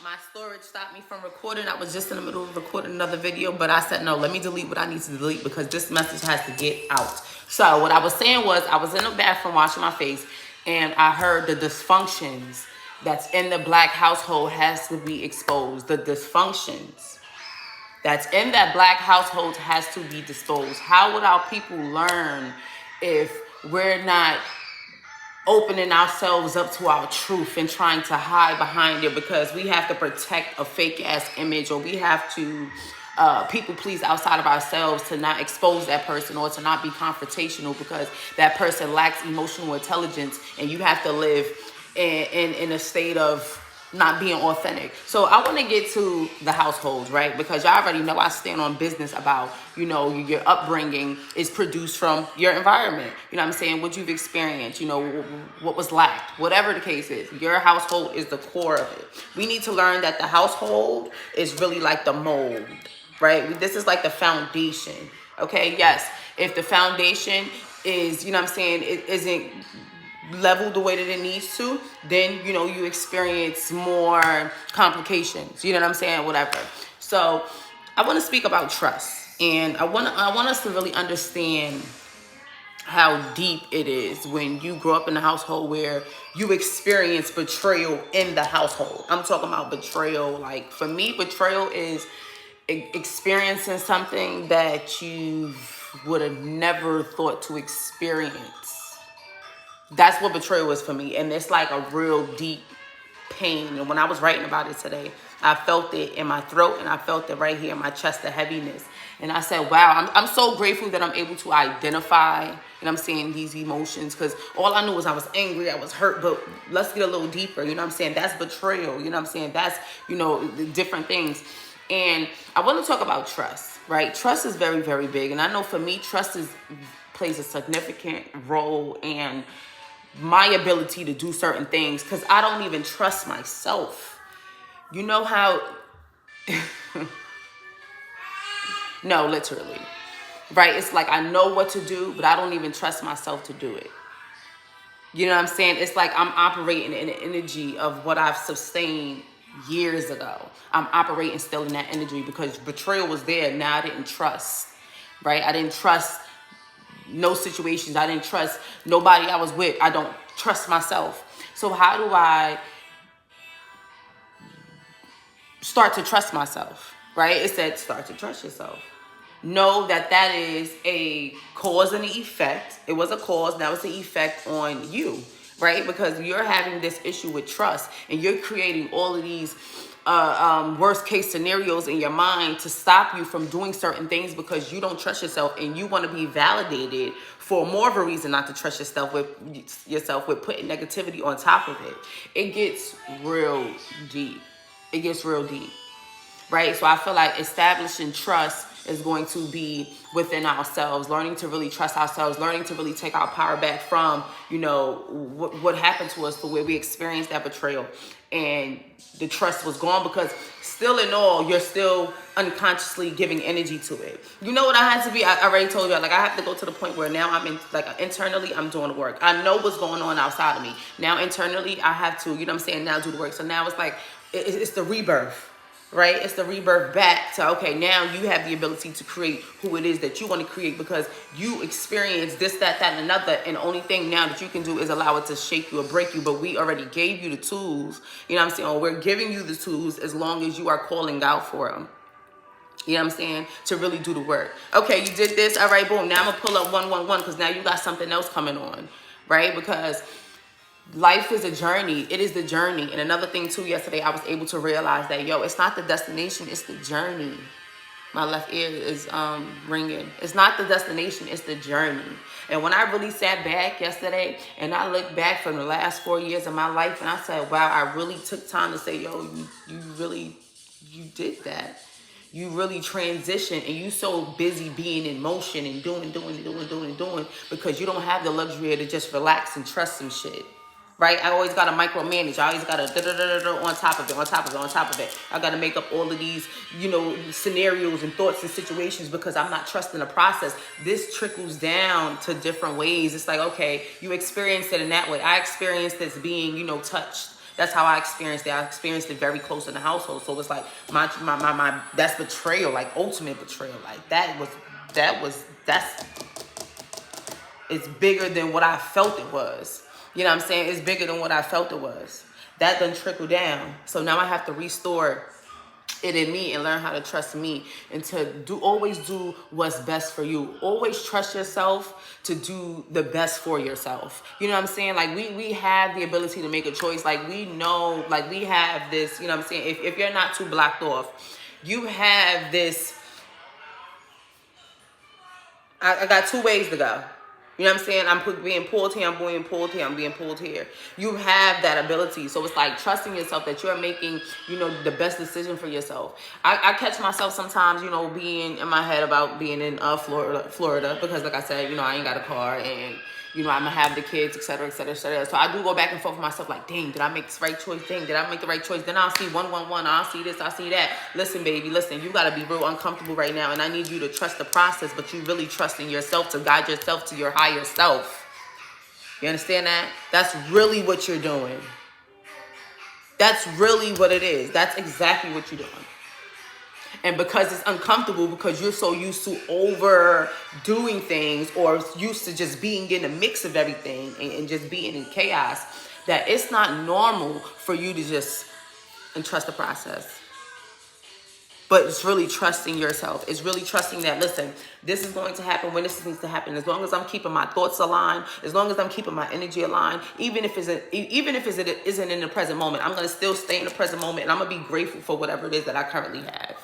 My storage stopped me from recording. I was just in the middle of recording another video, but I said, no, let me delete what I need to delete because this message has to get out. So what I was saying was I was in the bathroom washing my face and I heard the dysfunctions that's in the black household has to be exposed. The dysfunctions that's in that black household has to be disposed. How would our people learn if we're not opening ourselves up to our truth and trying to hide behind it because we have to protect a fake ass image, or we have to people please outside of ourselves to not expose that person or to not be confrontational because that person lacks emotional intelligence, and you have to live in a state of not being authentic. So I want to get to the households, right? Because y'all already know I stand on business about, your upbringing is produced from your environment. You know what I'm saying? What you've experienced, what was lacked, whatever the case is. Your household is the core of it. We need to learn that the household is really like the mold, right? This is like the foundation, okay? Yes, if the foundation is, it isn't level the way that it needs to, then you experience more complications, whatever. So I want to speak about trust, and I want us to really understand how deep it is when you grow up in a household where you experience betrayal in the household. I'm talking about betrayal. Like, for me, betrayal is experiencing something that you would have never thought to experience. That's what betrayal is for me. And it's like a real deep pain. And when I was writing about it today, I felt it in my throat and I felt it right here in my chest, the heaviness. And I said, wow, I'm so grateful that I'm able to identify, these emotions, because all I knew was I was angry, I was hurt, but let's get a little deeper, That's betrayal, That's, different things. And I want to talk about trust, right? Trust is very, very big. And I know for me, trust plays a significant role in my ability to do certain things, because I don't even trust myself. You know how, no, literally, right? It's like I know what to do, but I don't even trust myself to do it. You know what I'm saying? It's like I'm operating in the energy of what I've sustained years ago. I'm operating still in that energy because betrayal was there. Now I didn't trust, right? I didn't trust no situations. I didn't trust nobody I was with. I don't trust myself. So how do I start to trust myself, right? It said start to trust yourself. Know that is a cause and an effect. It was a cause, now it's an effect on you, right? Because you're having this issue with trust and you're creating all of these worst case scenarios in your mind to stop you from doing certain things because you don't trust yourself and you want to be validated for more of a reason not to trust yourself with putting negativity on top of it. It gets real deep. It gets real deep, right? So I feel like establishing trust is going to be within ourselves, learning to really trust ourselves, learning to really take our power back from, what happened to us, the way we experienced that betrayal. And the trust was gone because still in all, you're still unconsciously giving energy to it. You know what I had to be? I already told you, I have to go to the point where now internally, I'm doing the work. I know what's going on outside of me. Now internally, I have to, now do the work. So now it's like, it's the rebirth. Right? It's the rebirth back to, okay, now you have the ability to create who it is that you want to create because you experience this, that, and another. And the only thing now that you can do is allow it to shake you or break you. But we already gave you the tools. Or we're giving you the tools as long as you are calling out for them. To really do the work. Okay, you did this. All right, boom. Now I'm going to pull up 111 because now you got something else coming on. Right? Because life is a journey. It is the journey. And another thing too, yesterday I was able to realize that, it's not the destination, it's the journey. My left ear is ringing. It's not the destination, it's the journey. And when I really sat back yesterday and I looked back from the last 4 years of my life and I said, wow, I really took time to say, you did that. You really transitioned and you so busy being in motion and doing because you don't have the luxury to just relax and trust some shit. Right? I always got to micromanage. I always got to on top of it. I got to make up all of these, scenarios and thoughts and situations because I'm not trusting the process. This trickles down to different ways. It's like, okay, you experienced it in that way. I experienced this being, touched That's how I experienced it. I experienced it very close in the household. So it's like my that's betrayal, like ultimate betrayal. Like that's it's bigger than what I felt it was. You know what I'm saying? It's bigger than what I felt it was. That done trickle down. So now I have to restore it in me and learn how to trust me and to always do what's best for you. Always trust yourself to do the best for yourself. You know what I'm saying? Like we have the ability to make a choice. Like we know, like we have this, you know what I'm saying? If you're not too blocked off, you have this, I got two ways to go. You know what I'm saying? I'm being pulled here, I'm being pulled here, I'm being pulled here. You have that ability. So it's like trusting yourself that you're making, you know, the best decision for yourself. I catch myself sometimes, you know, being in my head about being in Florida, because like I said, you know, I ain't got a car and, you know, I'm going to have the kids, et cetera, et cetera, et cetera. So I do go back and forth with myself like, dang, did I make this right choice? Dang, did I make the right choice? Then I'll see 111, I'll see this, I'll see that. Listen, baby, listen, you got to be real uncomfortable right now. And I need you to trust the process, but you really trust in yourself to guide yourself to your higher self. You understand that? That's really what you're doing. That's really what it is. That's exactly what you're doing. And because it's uncomfortable, because you're so used to overdoing things or used to just being in the mix of everything and just being in chaos, that it's not normal for you to just entrust the process. But it's really trusting yourself. It's really trusting that, listen, this is going to happen when this needs to happen. As long as I'm keeping my thoughts aligned, as long as I'm keeping my energy aligned, even if it isn't in the present moment, I'm going to still stay in the present moment and I'm going to be grateful for whatever it is that I currently have.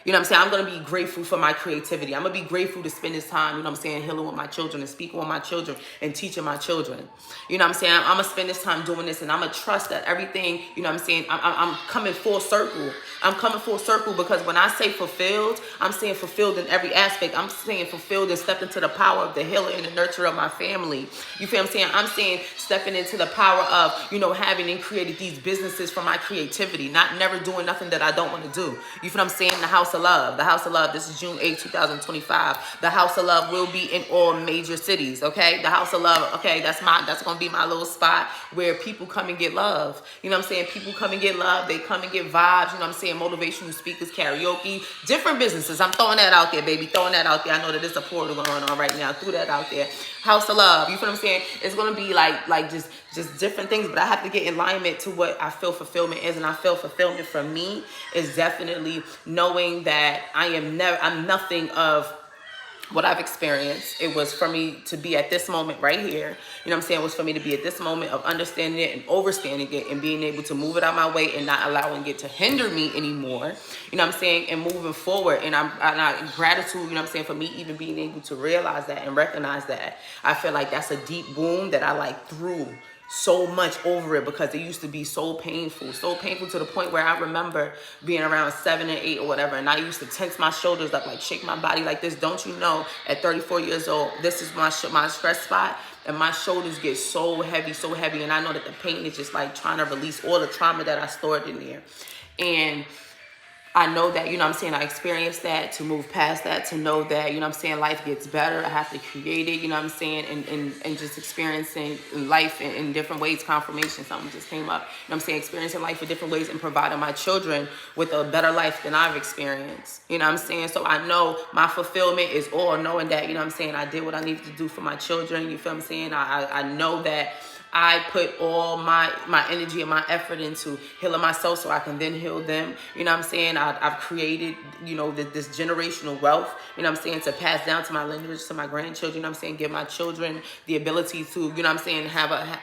You know what I'm saying? I'm going to be grateful for my creativity. I'm going to be grateful to spend this time, you know what I'm saying, healing with my children and speaking with my children and teaching my children. You know what I'm saying? I'm going to spend this time doing this and I'm going to trust that everything, you know what I'm saying, I'm coming full circle. I'm coming full circle because when I say fulfilled, I'm saying fulfilled in every aspect. I'm saying fulfilled and stepped into the power of the healer and the nurturer of my family. You feel what I'm saying? I'm saying stepping into the power of, you know, having and created these businesses from my creativity, not never doing nothing that I don't want to do. You feel what I'm saying? The House of Love. The House of Love. This is June 8, 2025. The House of Love will be in all major cities, okay? The House of Love, okay, that's going to be my little spot where people come and get love. You know what I'm saying? People come and get love. They come and get vibes. You know what I'm saying? Motivational speakers, karaoke, different businesses. I'm throwing that out there, baby. Throwing that out there. I know that there's a portal going on right now. Threw that out there. House of Love. You feel what I'm saying? It's going to be like just different things, but I have to get in alignment to what I feel fulfillment is. And I feel fulfillment for me is definitely knowing that I'm nothing of what I've experienced. It was for me to be at this moment right here. You know what I'm saying? It was for me to be at this moment of understanding it and overstanding it and being able to move it out my way and not allowing it to hinder me anymore. You know what I'm saying? And moving forward. And I gratitude, you know what I'm saying, for me even being able to realize that and recognize that. I feel like that's a deep wound that I like threw so much over it because it used to be so painful to the point where I remember being around 7 and 8 or whatever, and I used to tense my shoulders up, like shake my body like this. Don't you know, at 34 years old, this is my stress spot, and my shoulders get so heavy, and I know that the pain is just like trying to release all the trauma that I stored in there. And I know that, you know what I'm saying, I experienced that, to move past that, to know that, you know what I'm saying, life gets better. I have to create it, you know what I'm saying, and just experiencing life in different ways. Confirmation, something just came up. You know what I'm saying, experiencing life in different ways and providing my children with a better life than I've experienced. You know what I'm saying? So I know my fulfillment is all knowing that, you know what I'm saying, I did what I needed to do for my children. You feel what I'm saying? I know that I put all my energy and my effort into healing myself so I can then heal them. You know what I'm saying? I've created, you know, this generational wealth, you know what I'm saying, to pass down to my lineage, to my grandchildren, you know what I'm saying, give my children the ability to, you know what I'm saying, have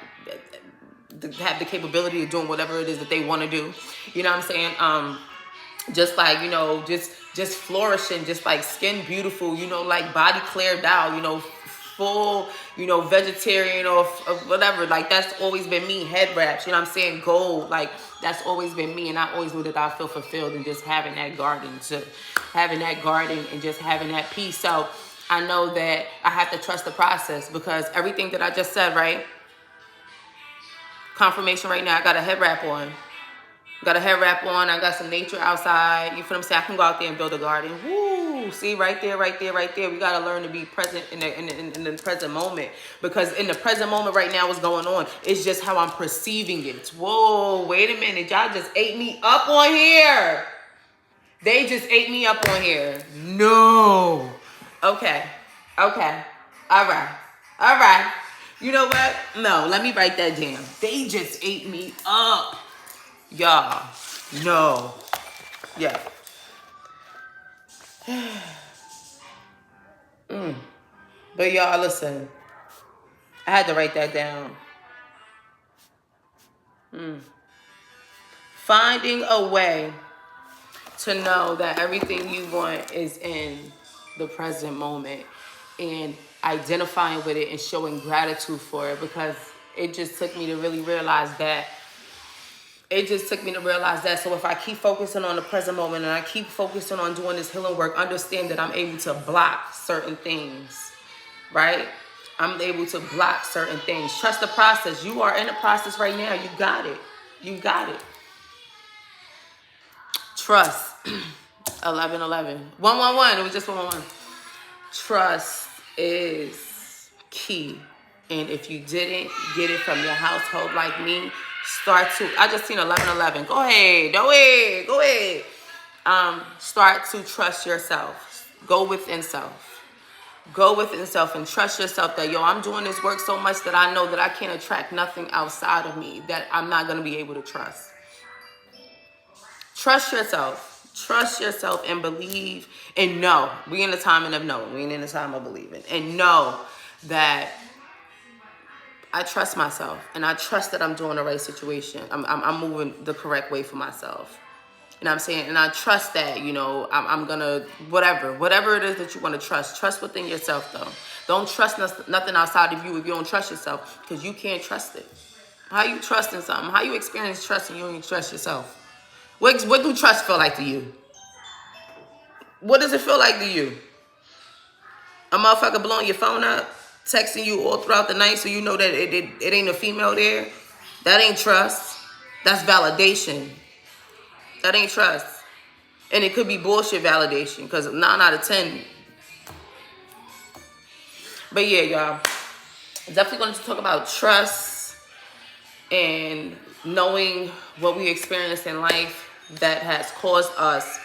the capability of doing whatever it is that they want to do. You know what I'm saying? Just like, you know, just flourishing, just like skin beautiful, you know, like body cleared out, you know, full, you know, vegetarian or whatever. Like, that's always been me. Head wraps, you know what I'm saying, gold, like that's always been me. And I always knew that I feel fulfilled in just having that garden, and just having that peace. So I know that I have to trust the process, because everything that I just said, right, confirmation right now, I got a head wrap on. Got a hair wrap on. I got some nature outside. You feel what I'm saying? I can go out there and build a garden. Woo! See, right there, right there, right there. We got to learn to be present in the present moment. Because in the present moment right now, what's going on? It's just how I'm perceiving it. Whoa, wait a minute. Y'all just ate me up on here. They just ate me up on here. No. Okay. Okay. All right. All right. You know what? No, let me write that down. They just ate me up. Y'all. No. Yeah. But y'all, listen. I had to write that down. Finding a way to know that everything you want is in the present moment and identifying with it and showing gratitude for it, because it just took me to really realize that. So if I keep focusing on the present moment and I keep focusing on doing this healing work, understand that I'm able to block certain things, right? I'm able to block certain things. Trust the process. You are in the process right now. You got it. You got it. Trust. 1111. 111. It was just 111. Trust is key. And if you didn't get it from your household like me, start to, I just seen 1111. Go ahead. Go ahead. Go ahead. Start to trust yourself. Go within self. Go within self and trust yourself that, yo, I'm doing this work so much that I know that I can't attract nothing outside of me that I'm not going to be able to trust. Trust yourself. Trust yourself and believe and know. We in the time of knowing. We ain't in the time of believing. And know that I trust myself and I trust that I'm doing the right situation. I'm moving the correct way for myself. And I'm saying, and I trust that, you know, I'm going to, whatever it is that you want to trust within yourself though. Don't trust nothing outside of you if you don't trust yourself, because you can't trust it. How you trusting something? How you experience trust and you don't even trust yourself? What do trust feel like to you? What does it feel like to you? A motherfucker blowing your phone up, texting you all throughout the night so you know that it ain't a female there? That ain't trust. That's validation. That ain't trust. And it could be bullshit validation, because 9 out of 10. But yeah, y'all. Definitely going to talk about trust and knowing what we experience in life that has caused us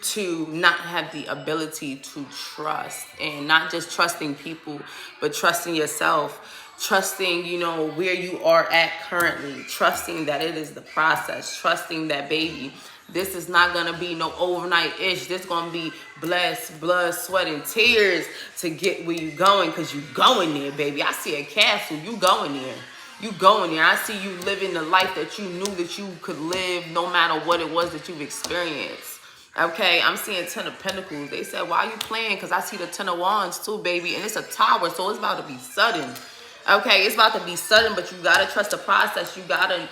to not have the ability to trust, and not just trusting people, but trusting yourself, trusting, you know, where you are at currently, trusting that it is the process, trusting that, baby, this is not going to be no overnight ish. This going to be blessed, blood, sweat, and tears to get where you going, because you going there, baby. I see a castle. You going there. You going there. I see you living the life that you knew that you could live no matter what it was that you've experienced. Okay, I'm seeing 10 of Pentacles. They said, why are you playing? Because I see the 10 of Wands too, baby. And it's a tower, so it's about to be sudden. Okay, it's about to be sudden, but you got to trust the process. You got to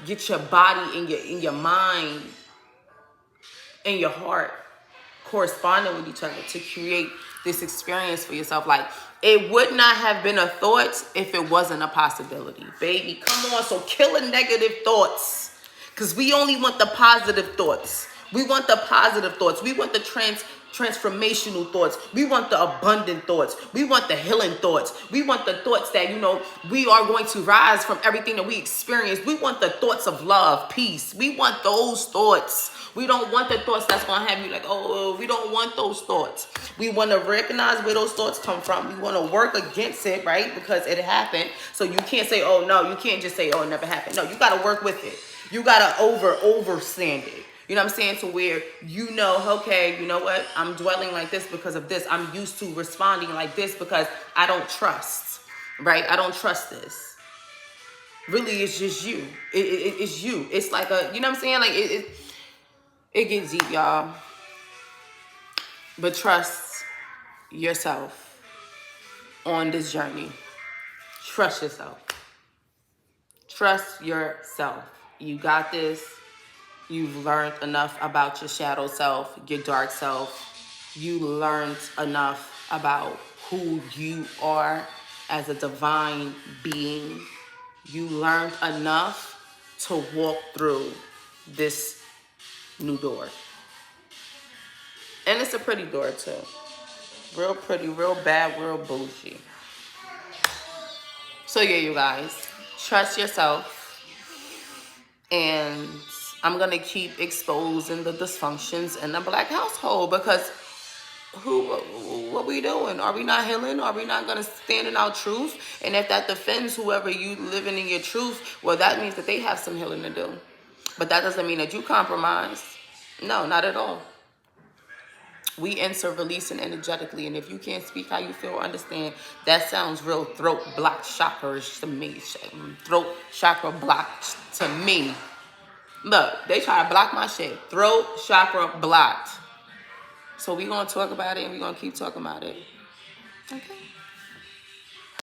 get your body in your mind and your heart corresponding with each other to create this experience for yourself. Like, it would not have been a thought if it wasn't a possibility. Baby, come on. So kill the negative thoughts. Because we only want the positive thoughts. We want the positive thoughts. We want the transformational thoughts. We want the abundant thoughts. We want the healing thoughts. We want the thoughts that, you know, we are going to rise from everything that we experience. We want the thoughts of love, peace. We want those thoughts. We don't want the thoughts that's going to have you like, oh, we don't want those thoughts. We want to recognize where those thoughts come from. We want to work against it, right? Because it happened. So you can't say, oh, no, you can't just say, oh, it never happened. No, you got to work with it. You got to overstand it. You know what I'm saying? To where you know, okay, you know what? I'm dwelling like this because of this. I'm used to responding like this because I don't trust, right? I don't trust this. Really, it's just you. It's you. It's like a, you know what I'm saying? Like it gets deep, y'all. But trust yourself on this journey. Trust yourself. Trust yourself. You got this. You've learned enough about your shadow self, your dark self. You learned enough about who you are as a divine being. You learned enough to walk through this new door. And it's a pretty door too. Real pretty, real bad, real bougie. So yeah, you guys, trust yourself. And I'm going to keep exposing the dysfunctions in the Black household, because what we doing? Are we not healing? Are we not going to stand in our truth? And if that defends whoever you living in your truth, well, that means that they have some healing to do. But that doesn't mean that you compromise. No, not at all. We enter releasing energetically, and if you can't speak how you feel or understand, that sounds real throat block chakra-ish to me. Throat chakra blocked to me. Look, they try to block my shit. Throat chakra blocked. So we gonna talk about it, and we gonna keep talking about it. Okay.